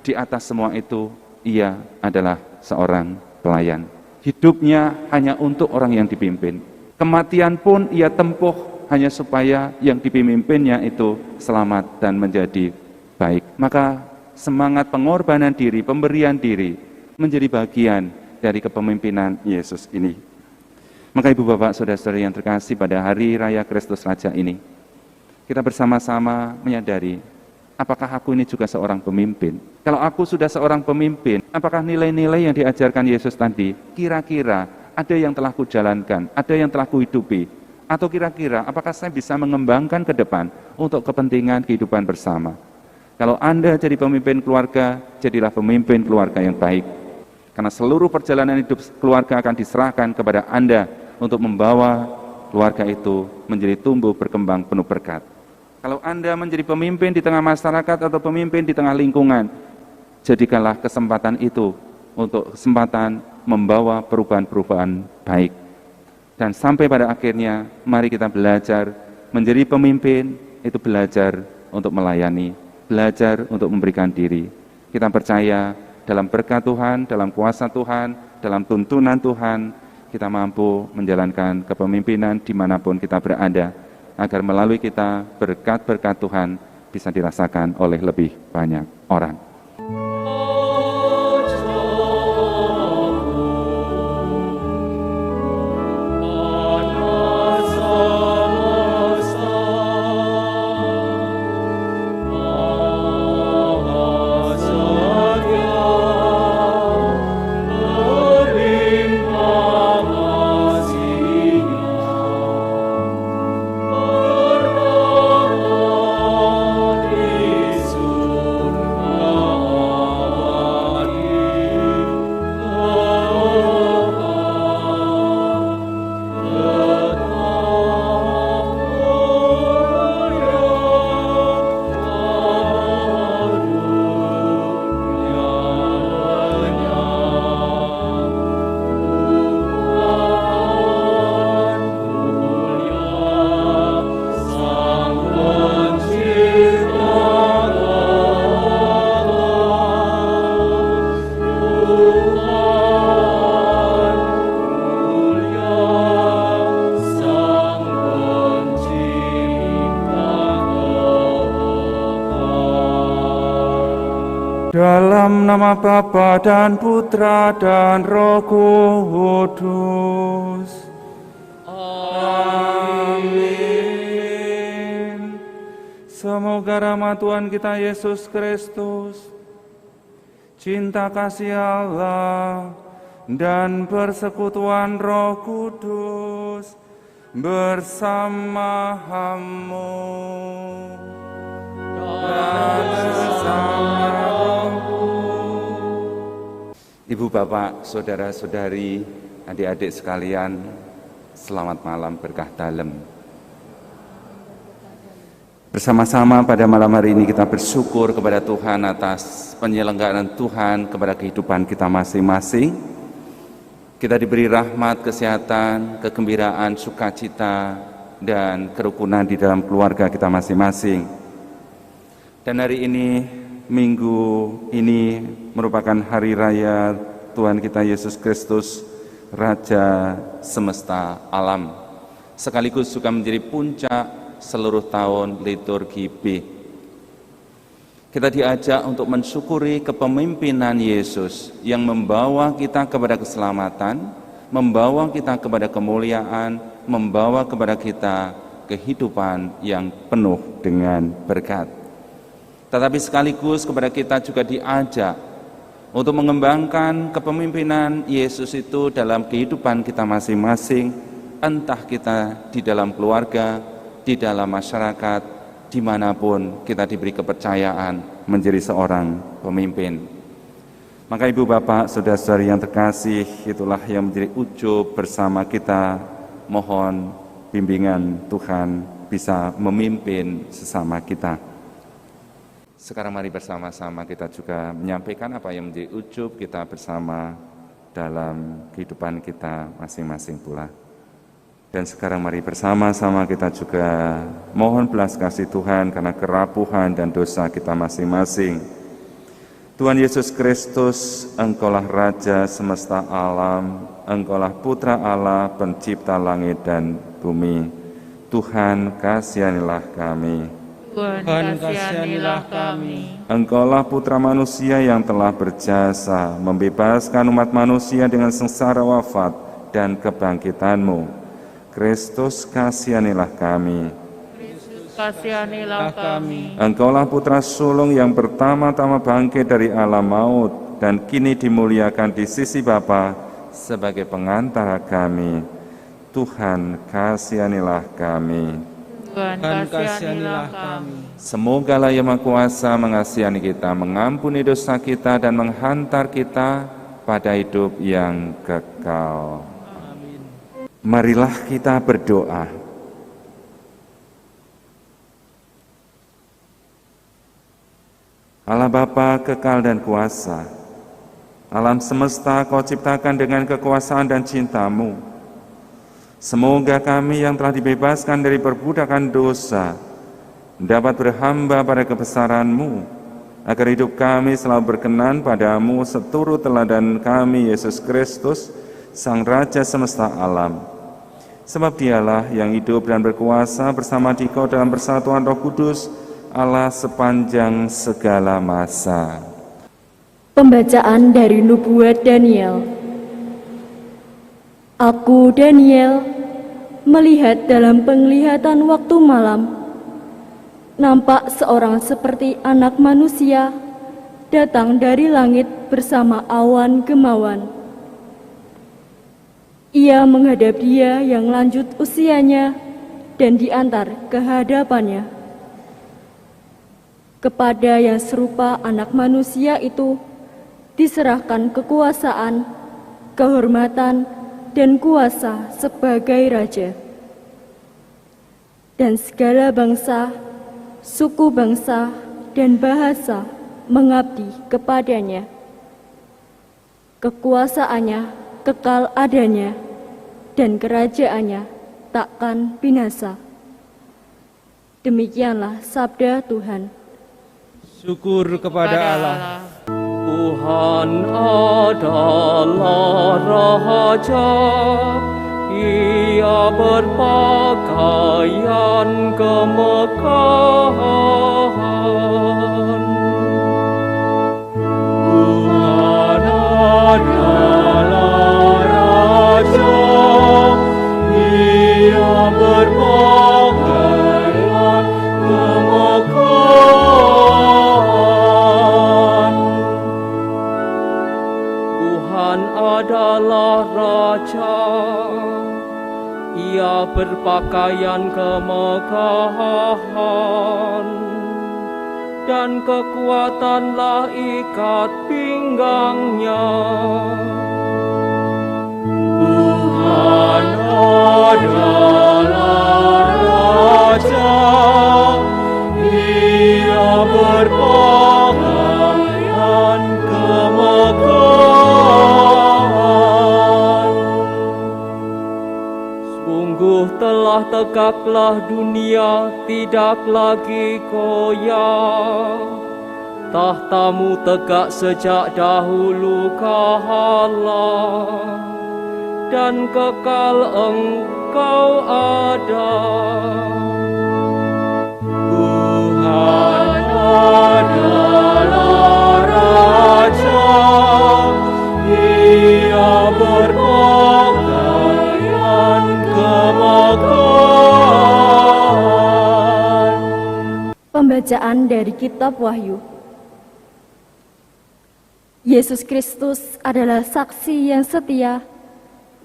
di atas semua itu, ia adalah seorang pelayan. Hidupnya hanya untuk orang yang dipimpin. Kematian pun ia tempuh hanya supaya yang dipimpinnya itu selamat dan menjadi baik. Maka semangat pengorbanan diri, pemberian diri menjadi bagian dari kepemimpinan Yesus ini. Maka Ibu Bapak, Saudara-saudari yang terkasih, pada hari Raya Kristus Raja ini, kita bersama-sama menyadari, apakah aku ini juga seorang pemimpin? Kalau aku sudah seorang pemimpin, apakah nilai-nilai yang diajarkan Yesus tadi, kira-kira ada yang telah kujalankan, ada yang telah kuhidupi, atau kira-kira apakah saya bisa mengembangkan ke depan untuk kepentingan kehidupan bersama? Kalau Anda jadi pemimpin keluarga, jadilah pemimpin keluarga yang baik. Karena seluruh perjalanan hidup keluarga akan diserahkan kepada Anda untuk membawa keluarga itu menjadi tumbuh berkembang penuh berkat. Kalau Anda menjadi pemimpin di tengah masyarakat atau pemimpin di tengah lingkungan, jadikanlah kesempatan itu untuk kesempatan membawa perubahan-perubahan baik. Dan sampai pada akhirnya, mari kita belajar menjadi pemimpin, itu belajar untuk melayani, belajar untuk memberikan diri. Kita percaya dalam berkat Tuhan, dalam kuasa Tuhan, dalam tuntunan Tuhan, kita mampu menjalankan kepemimpinan dimanapun kita berada, agar melalui kita berkat-berkat Tuhan bisa dirasakan oleh lebih banyak orang. Dalam nama Bapa dan Putra dan Roh Kudus. Amin. Semoga rahmat Tuhan kita Yesus Kristus, cinta kasih Allah, dan persekutuan Roh Kudus bersamamu dan bersama Ibu, Bapak, Saudara-saudari, adik-adik sekalian, selamat malam berkah dalem. Bersama-sama pada malam hari ini kita bersyukur kepada Tuhan atas penyelenggaraan Tuhan kepada kehidupan kita masing-masing. Kita diberi rahmat, kesehatan, kegembiraan, sukacita, dan kerukunan di dalam keluarga kita masing-masing. Dan hari ini, minggu ini merupakan hari raya Tuhan kita Yesus Kristus, Raja semesta alam, sekaligus juga menjadi puncak seluruh tahun liturgi B. Kita diajak untuk mensyukuri kepemimpinan Yesus yang membawa kita kepada keselamatan, membawa kita kepada kemuliaan, membawa kepada kita kehidupan yang penuh dengan berkat. Tetapi sekaligus kepada kita juga diajak untuk mengembangkan kepemimpinan Yesus itu dalam kehidupan kita masing-masing, entah kita di dalam keluarga, di dalam masyarakat, dimanapun kita diberi kepercayaan menjadi seorang pemimpin. Maka Ibu, Bapak, Saudara-saudari yang terkasih, itulah yang menjadi ujub bersama kita, mohon bimbingan Tuhan bisa memimpin sesama kita. Sekarang mari bersama-sama kita juga menyampaikan apa yang menjadi ujub kita bersama dalam kehidupan kita masing-masing pula. Dan sekarang mari bersama-sama kita juga mohon belas kasih Tuhan karena kerapuhan dan dosa kita masing-masing. Tuhan Yesus Kristus, Engkaulah Raja semesta alam, Engkaulah Putra Allah, pencipta langit dan bumi. Tuhan, kasihanilah kami. Tuhan, kasihanilah kami. Engkaulah Putra manusia yang telah berjasa membebaskan umat manusia dengan sengsara wafat dan kebangkitan-Mu. Kristus, kasihanilah kami. Kasihanilah kami. Engkaulah Putra sulung yang pertama-tama bangkit dari alam maut dan kini dimuliakan di sisi Bapa sebagai pengantara kami. Tuhan, kasihanilah kami. Tuhan, kasihanilah kami. Semoga Yang Maha Kuasa mengasihani kita, mengampuni dosa kita, dan menghantar kita pada hidup yang kekal. Amin. Marilah kita berdoa. Allah Bapa kekal dan kuasa, alam semesta Kau ciptakan dengan kekuasaan dan cinta-Mu. Semoga kami yang telah dibebaskan dari perbudakan dosa dapat berhamba pada kebesaran-Mu, agar hidup kami selalu berkenan pada-Mu seturut teladan kami Yesus Kristus, Sang Raja semesta alam. Sebab Dialah yang hidup dan berkuasa bersama Dikau dalam persatuan Roh Kudus, Allah sepanjang segala masa. Pembacaan dari Nubuat Daniel. Aku, Daniel, melihat dalam penglihatan waktu malam, nampak seorang seperti anak manusia datang dari langit bersama awan gemawan. Ia menghadap Dia yang lanjut usianya dan diantar ke hadapannya. Kepada yang serupa anak manusia itu diserahkan kekuasaan, kehormatan, dan kuasa sebagai raja. Dan segala bangsa, suku bangsa, dan bahasa mengabdi kepadanya. Kekuasaannya kekal adanya, dan kerajaannya takkan binasa. Demikianlah sabda Tuhan. Syukur kepada Allah. Tuhan adalah Raja, Ia berpakaian kemegahan. Tuhan adalah Raja, Ia berpakaian kemegahan. Adalah Raja, Ia berpakaian kemegahan, dan kekuatanlah ikat pinggangnya. Tuhan adalah Raja, Ia berpakaian kemegahan. Telah tegaklah dunia, tidak lagi goyah. Tahta-Mu tegak sejak dahulu kala, dan kekal Engkau ada. Tuhan adalah Raja, Ia berpakaian kemegahan. Pembacaan dari Kitab Wahyu. Yesus Kristus adalah saksi yang setia,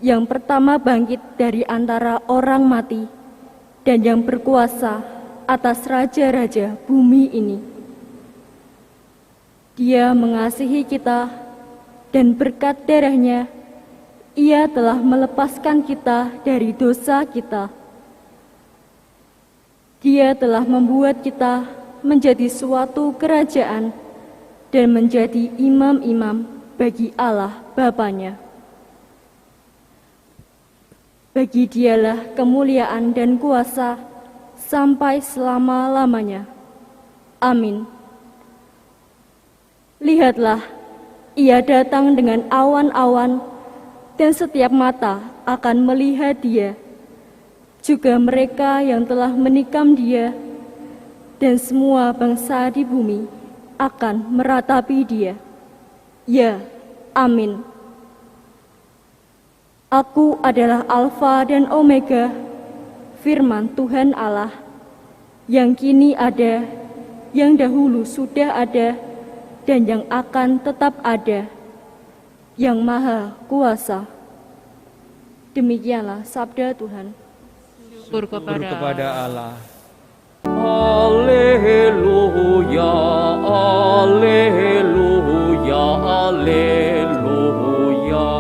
yang pertama bangkit dari antara orang mati, dan yang berkuasa atas raja-raja bumi ini. Dia mengasihi kita, dan berkat darah-Nya, Ia telah melepaskan kita dari dosa kita. Dia telah membuat kita menjadi suatu kerajaan dan menjadi imam-imam bagi Allah Bapa-Nya. Bagi Dialah kemuliaan dan kuasa sampai selama-lamanya. Amin. Lihatlah, ia datang dengan awan-awan, dan setiap mata akan melihat dia, juga mereka yang telah menikam dia, dan semua bangsa di bumi akan meratapi dia. Ya, amin. Aku adalah Alfa dan Omega, firman Tuhan Allah, yang kini ada, yang dahulu sudah ada, dan yang akan tetap ada, yang Maha Kuasa. Demikianlah sabda Tuhan. Syukur kepada Allah. Alleluia, alleluia, alleluia.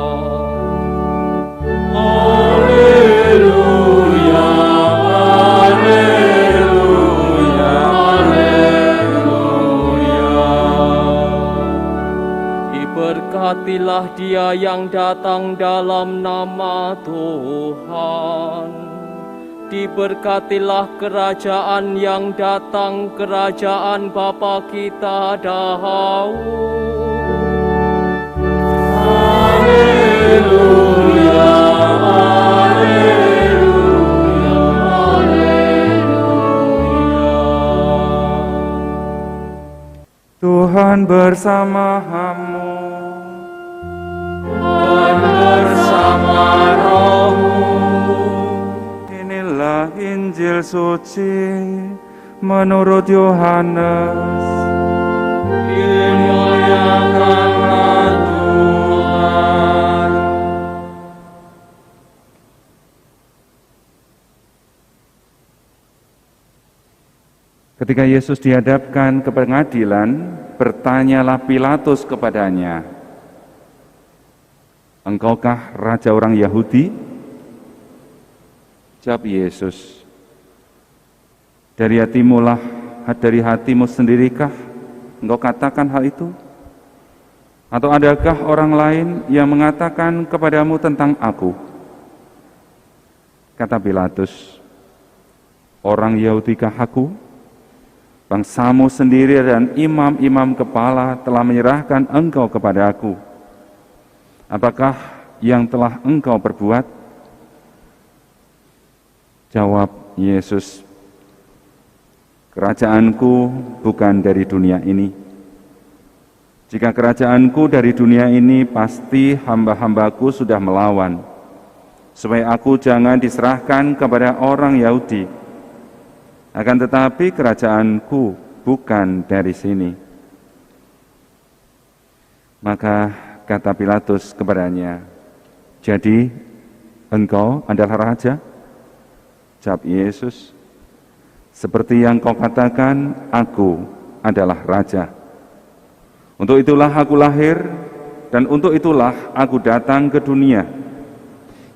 Alleluia, alleluia, alleluia. Diberkatilah Dia yang datang dalam nama Tuhan. Diberkatilah kerajaan yang datang, kerajaan Bapa kita dahulu. Alleluia, alleluia, alleluia. Tuhan bersamamu. Tuhan bersama rohmu. Inilah Injil suci menurut Yohanes. Dimuliakanlah Tuhan. Ketika Yesus dihadapkan ke pengadilan, bertanyalah Pilatus kepadanya, "Engkaukah raja orang Yahudi?" Jawab Yesus, dari hatimu sendirikah engkau katakan hal itu? Atau adakah orang lain yang mengatakan kepadamu tentang aku? Kata Pilatus, orang Yahudikah aku? Bangsamu sendiri dan imam-imam kepala telah menyerahkan engkau kepada aku. Apakah yang telah engkau perbuat? Jawab Yesus, kerajaanku bukan dari dunia ini. Jika kerajaanku dari dunia ini, pasti hamba-hambaku sudah melawan, supaya aku jangan diserahkan kepada orang Yahudi. Akan tetapi kerajaanku bukan dari sini. Maka kata Pilatus kepadanya, jadi engkau adalah raja? Jawab Yesus, seperti yang kau katakan, aku adalah raja. Untuk itulah aku lahir, dan untuk itulah aku datang ke dunia,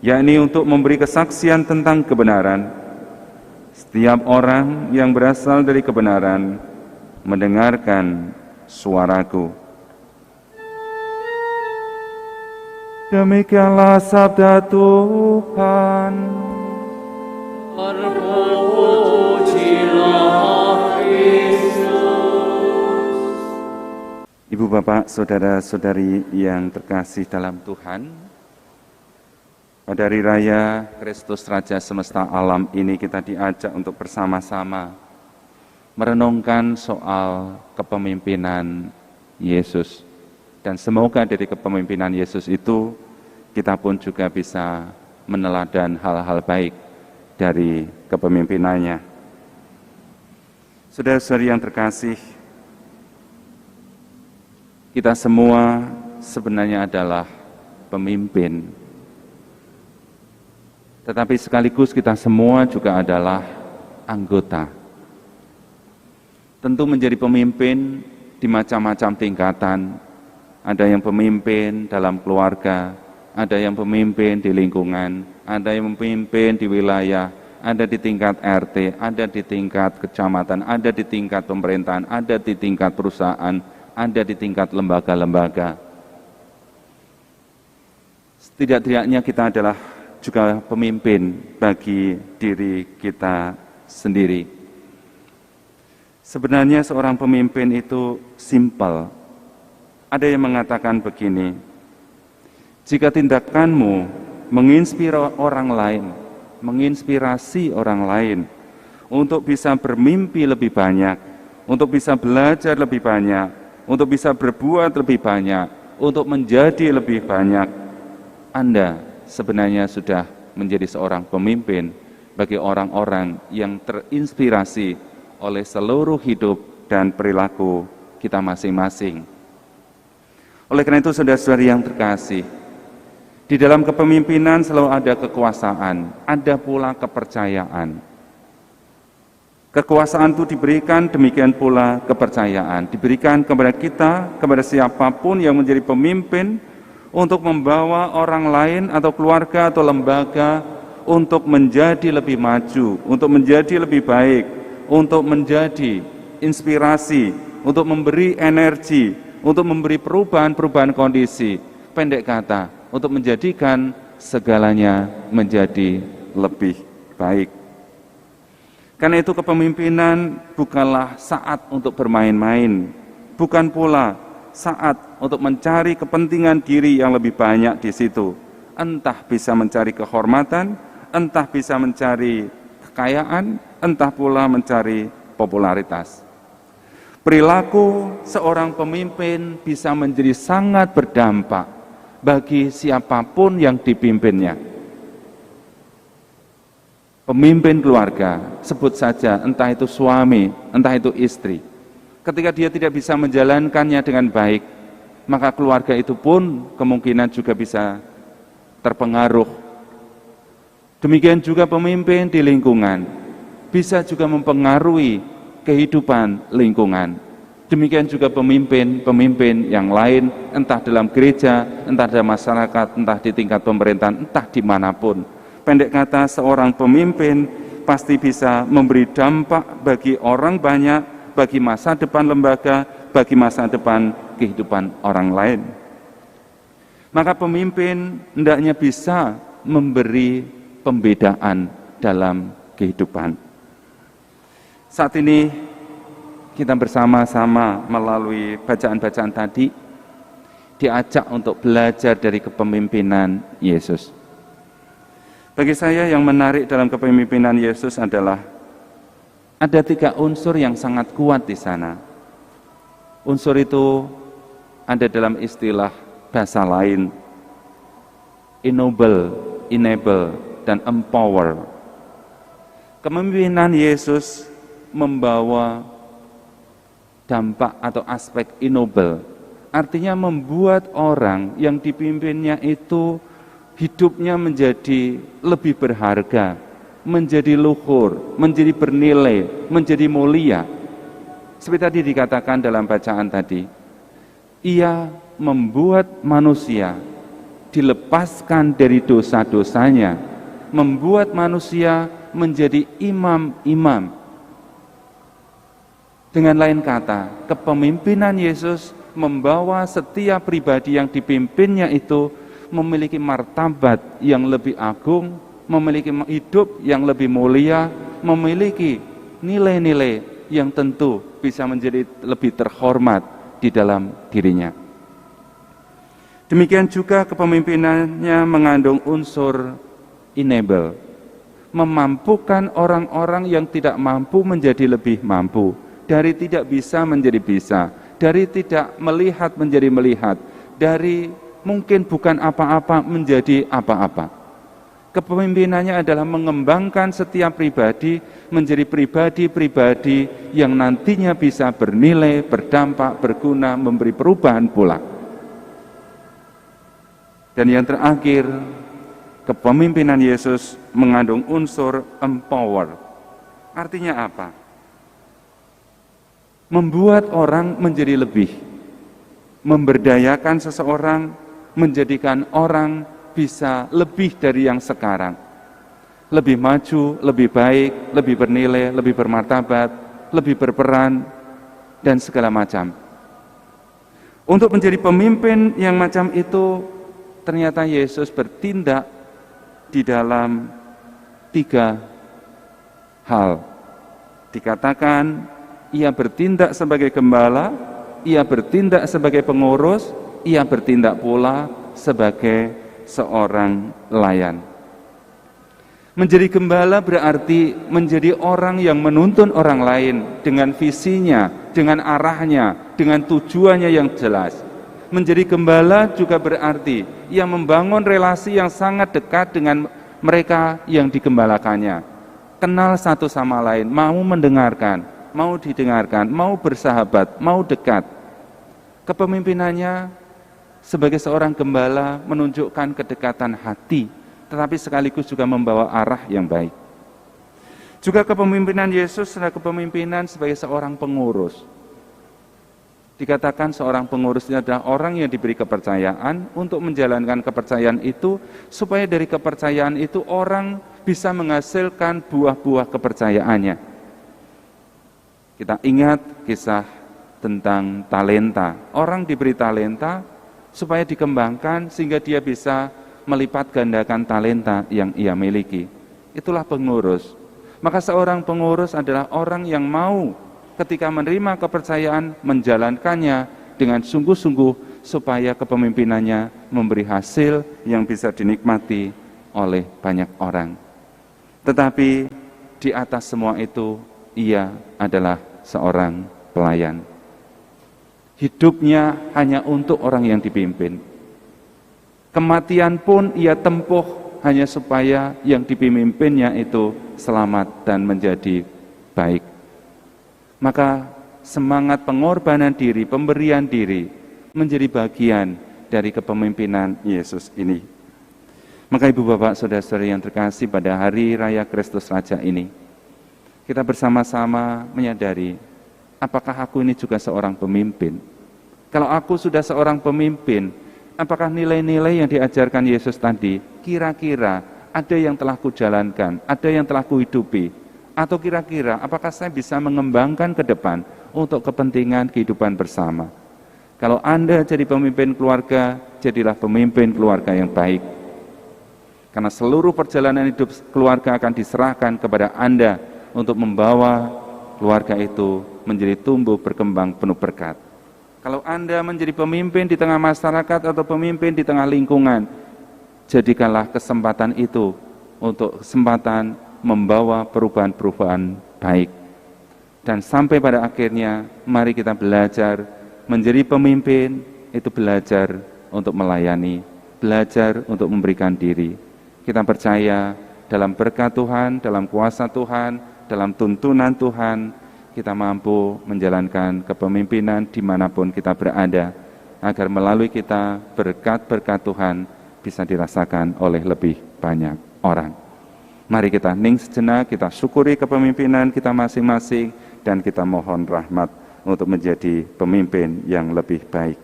yakni untuk memberi kesaksian tentang kebenaran. Setiap orang yang berasal dari kebenaran mendengarkan suaraku. Demikianlah sabda Tuhan. Terpujilah Kristus. Ibu, Bapak, Saudara-saudari yang terkasih dalam Tuhan, pada hari raya Kristus Raja Semesta Alam ini kita diajak untuk bersama-sama merenungkan soal kepemimpinan Yesus. Dan semoga dari kepemimpinan Yesus itu kita pun juga bisa meneladan hal-hal baik dari kepemimpinannya. Saudara-saudari yang terkasih, kita semua sebenarnya adalah pemimpin. Tetapi sekaligus kita semua juga adalah anggota. Tentu menjadi pemimpin di macam-macam tingkatan. Ada yang pemimpin dalam keluarga, ada yang pemimpin di lingkungan, ada yang memimpin di wilayah, ada di tingkat RT, ada di tingkat kecamatan, ada di tingkat pemerintahan, ada di tingkat perusahaan, ada di tingkat lembaga-lembaga. Setidak-tidaknya kita adalah juga pemimpin bagi diri kita sendiri. Sebenarnya seorang pemimpin itu simpel, Ada yang mengatakan begini, jika tindakanmu menginspirasi orang lain untuk bisa bermimpi lebih banyak, untuk bisa belajar lebih banyak, untuk bisa berbuat lebih banyak, untuk menjadi lebih banyak, Anda sebenarnya sudah menjadi seorang pemimpin bagi orang-orang yang terinspirasi oleh seluruh hidup dan perilaku kita masing-masing. Oleh karena itu, saudara-saudari yang terkasih, di dalam kepemimpinan selalu ada kekuasaan, ada pula kepercayaan. Kekuasaan itu diberikan, demikian pula kepercayaan. Diberikan kepada kita, kepada siapapun yang menjadi pemimpin, untuk membawa orang lain atau keluarga atau lembaga untuk menjadi lebih maju, untuk menjadi lebih baik, untuk menjadi inspirasi, untuk memberi energi, untuk memberi perubahan-perubahan kondisi. Pendek kata, untuk menjadikan segalanya menjadi lebih baik. Karena itu kepemimpinan bukanlah saat untuk bermain-main, bukan pula saat untuk mencari kepentingan diri yang lebih banyak di situ. Entah bisa mencari kehormatan, entah bisa mencari kekayaan, entah pula mencari popularitas. Perilaku seorang pemimpin bisa menjadi sangat berdampak bagi siapapun yang dipimpinnya. Pemimpin keluarga, sebut saja entah itu suami, entah itu istri. Ketika dia tidak bisa menjalankannya dengan baik, maka keluarga itu pun kemungkinan juga bisa terpengaruh. Demikian juga pemimpin di lingkungan, bisa juga mempengaruhi kehidupan lingkungan. Demikian juga pemimpin yang lain, entah dalam gereja, entah dalam masyarakat, entah di tingkat pemerintahan, entah dimanapun. Pendek kata, seorang pemimpin pasti bisa memberi dampak bagi orang banyak, bagi masa depan lembaga, bagi masa depan kehidupan orang lain. Maka pemimpin hendaknya bisa memberi pembedaan dalam kehidupan. Saat ini kita bersama-sama melalui bacaan-bacaan tadi diajak untuk belajar dari kepemimpinan Yesus. Bagi saya yang menarik dalam kepemimpinan Yesus adalah ada 3 unsur yang sangat kuat di sana. Unsur itu ada dalam istilah bahasa lain, enable, dan empower. Kepemimpinan Yesus membawa dampak atau aspek enable, artinya membuat orang yang dipimpinnya itu hidupnya menjadi lebih berharga, menjadi luhur, menjadi bernilai, menjadi mulia. Seperti tadi dikatakan dalam bacaan tadi, ia membuat manusia dilepaskan dari dosa-dosanya, membuat manusia menjadi imam-imam. Dengan lain kata, kepemimpinan Yesus membawa setiap pribadi yang dipimpinnya itu memiliki martabat yang lebih agung, memiliki hidup yang lebih mulia, memiliki nilai-nilai yang tentu bisa menjadi lebih terhormat di dalam dirinya. Demikian juga kepemimpinannya mengandung unsur enable, memampukan orang-orang yang tidak mampu menjadi lebih mampu, dari tidak bisa menjadi bisa, dari tidak melihat menjadi melihat, dari mungkin bukan apa-apa menjadi apa-apa. Kepemimpinannya adalah mengembangkan setiap pribadi menjadi pribadi-pribadi yang nantinya bisa bernilai, berdampak, berguna, memberi perubahan pula. Dan yang terakhir, kepemimpinan Yesus mengandung unsur empower. Artinya apa? Membuat orang menjadi lebih, memberdayakan seseorang, menjadikan orang bisa lebih dari yang sekarang, lebih maju, lebih baik, lebih bernilai, lebih bermartabat, lebih berperan, dan segala macam. Untuk menjadi pemimpin yang macam itu, ternyata Yesus bertindak di dalam 3 hal. Dikatakan ia bertindak sebagai gembala, ia bertindak sebagai pengurus, ia bertindak pula sebagai seorang pelayan. Menjadi gembala berarti menjadi orang yang menuntun orang lain dengan visinya, dengan arahnya, dengan tujuannya yang jelas. Menjadi gembala juga berarti ia membangun relasi yang sangat dekat dengan mereka yang digembalakannya. Kenal satu sama lain, mau mendengarkan, mau didengarkan, mau bersahabat, mau dekat. Kepemimpinannya sebagai seorang gembala menunjukkan kedekatan hati, tetapi sekaligus juga membawa arah yang baik. Juga kepemimpinan Yesus adalah kepemimpinan sebagai seorang pengurus. Dikatakan seorang pengurus ini adalah orang yang diberi kepercayaan untuk menjalankan kepercayaan itu, supaya dari kepercayaan itu orang bisa menghasilkan buah-buah kepercayaannya. Kita ingat kisah tentang talenta. Orang diberi talenta supaya dikembangkan sehingga dia bisa melipat gandakan talenta yang ia miliki. Itulah pengurus. Maka seorang pengurus adalah orang yang mau ketika menerima kepercayaan menjalankannya dengan sungguh-sungguh supaya kepemimpinannya memberi hasil yang bisa dinikmati oleh banyak orang. Tetapi di atas semua itu ia adalah seorang pelayan. Hidupnya hanya untuk orang yang dipimpin. Kematian pun ia tempuh hanya supaya yang dipimpinnya itu selamat dan menjadi baik. Maka semangat pengorbanan diri, pemberian diri menjadi bagian dari kepemimpinan Yesus ini. Maka ibu bapak saudara-saudari yang terkasih, pada hari raya Kristus Raja ini kita bersama-sama menyadari, apakah aku ini juga seorang pemimpin? Kalau aku sudah seorang pemimpin, apakah nilai-nilai yang diajarkan Yesus tadi kira-kira ada yang telah kujalankan, ada yang telah kuhidupi? Atau kira-kira apakah saya bisa mengembangkan ke depan untuk kepentingan kehidupan bersama? Kalau Anda jadi pemimpin keluarga, jadilah pemimpin keluarga yang baik. Karena seluruh perjalanan hidup keluarga akan diserahkan kepada Anda untuk membawa keluarga itu menjadi tumbuh berkembang penuh berkat. Kalau Anda menjadi pemimpin di tengah masyarakat atau pemimpin di tengah lingkungan, jadikanlah kesempatan itu untuk kesempatan membawa perubahan-perubahan baik. Dan sampai pada akhirnya, mari kita belajar menjadi pemimpin, itu belajar untuk melayani, belajar untuk memberikan diri. Kita percaya dalam berkat Tuhan, dalam kuasa Tuhan, dalam tuntunan Tuhan, kita mampu menjalankan kepemimpinan dimanapun kita berada, agar melalui kita berkat-berkat Tuhan bisa dirasakan oleh lebih banyak orang. Mari kita hening sejenak, kita syukuri kepemimpinan kita masing-masing, dan kita mohon rahmat untuk menjadi pemimpin yang lebih baik.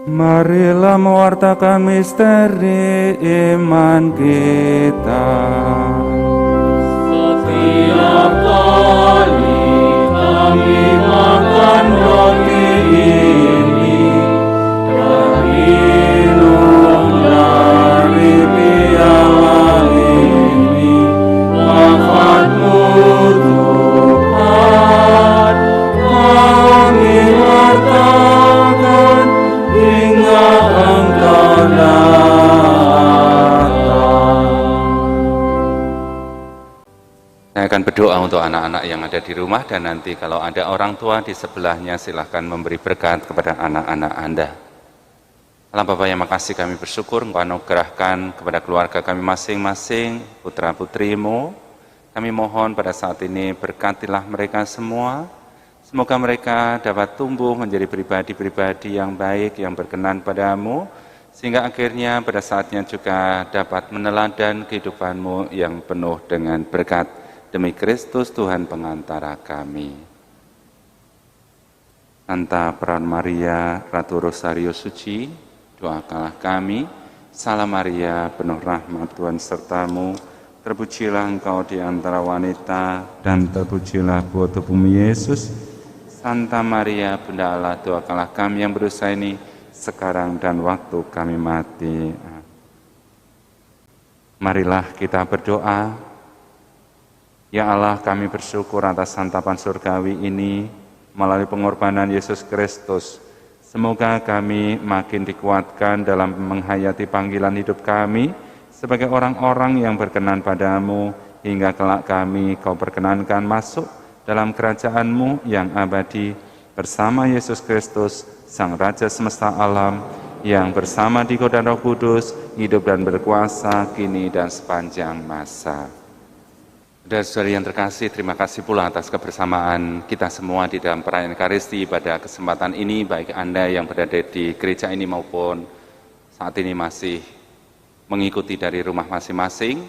Marilah mewartakan misteri iman kita. Setiap kali kami makan roti ini dan minum dari piala ini, wafat-Mu Tuhan kami wartakan hingga Engkau datang. Saya akan berdoa untuk anak-anak yang ada di rumah, dan nanti kalau ada orang tua di sebelahnya, silahkan memberi berkat kepada anak-anak Anda. Allah Bapa yang makasih, kami bersyukur Engkau anugerahkan kepada keluarga kami masing-masing, putra-putrimu. Kami mohon pada saat ini berkatilah mereka semua. Semoga mereka dapat tumbuh menjadi pribadi-pribadi yang baik, yang berkenan padamu, sehingga akhirnya pada saatnya juga dapat meneladan kehidupan-Mu yang penuh dengan berkat. Demi Kristus Tuhan pengantara kami. Santa Peran Maria, Ratu Rosario Suci, doakanlah kami. Salam Maria, penuh rahmat Tuhan sertamu, terpujilah engkau di antara wanita, dan terpujilah buah tubuhmu Yesus. Santa Maria, Bunda Allah, doakanlah kami yang berdosa ini, sekarang dan waktu kami mati. Marilah kita berdoa. Ya Allah, kami bersyukur atas santapan surgawi ini melalui pengorbanan Yesus Kristus. Semoga kami makin dikuatkan dalam menghayati panggilan hidup kami sebagai orang-orang yang berkenan padamu, hingga kelak kami Kau perkenankan masuk dalam kerajaan-Mu yang abadi bersama Yesus Kristus, Sang Raja semesta alam, yang bersama Digo dan Roh Kudus, hidup dan berkuasa kini dan sepanjang masa. Saudara-saudari yang terkasih, terima kasih pula atas kebersamaan kita semua di dalam perayaan Ekaristi pada kesempatan ini, baik Anda yang berada di gereja ini maupun saat ini masih mengikuti dari rumah masing-masing.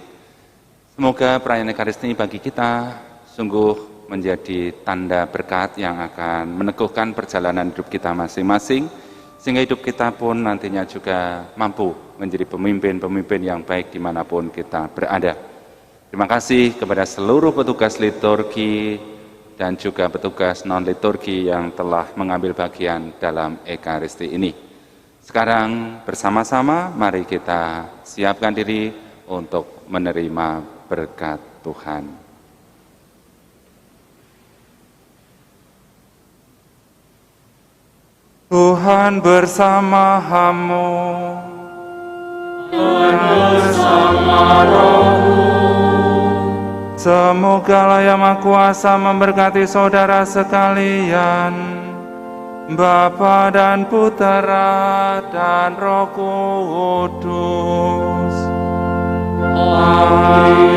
Semoga perayaan Ekaristi ini bagi kita sungguh menjadi tanda berkat yang akan meneguhkan perjalanan hidup kita masing-masing, sehingga hidup kita pun nantinya juga mampu menjadi pemimpin-pemimpin yang baik dimanapun kita berada. Terima kasih kepada seluruh petugas liturgi dan juga petugas non-liturgi yang telah mengambil bagian dalam Ekaristi ini. Sekarang bersama-sama mari kita siapkan diri untuk menerima berkat Tuhan. Tuhan bersama-Mu. Tuhan bersama rohmu. Semoga Yang Maha Kuasa memberkati saudara sekalian, Bapa dan Putera dan Roh Kudus. Amin.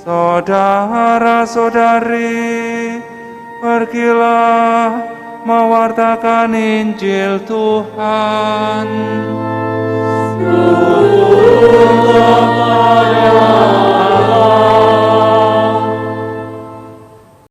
Saudara-saudari, pergilah mewartakan Injil Tuhan. Syukur kepada Allah.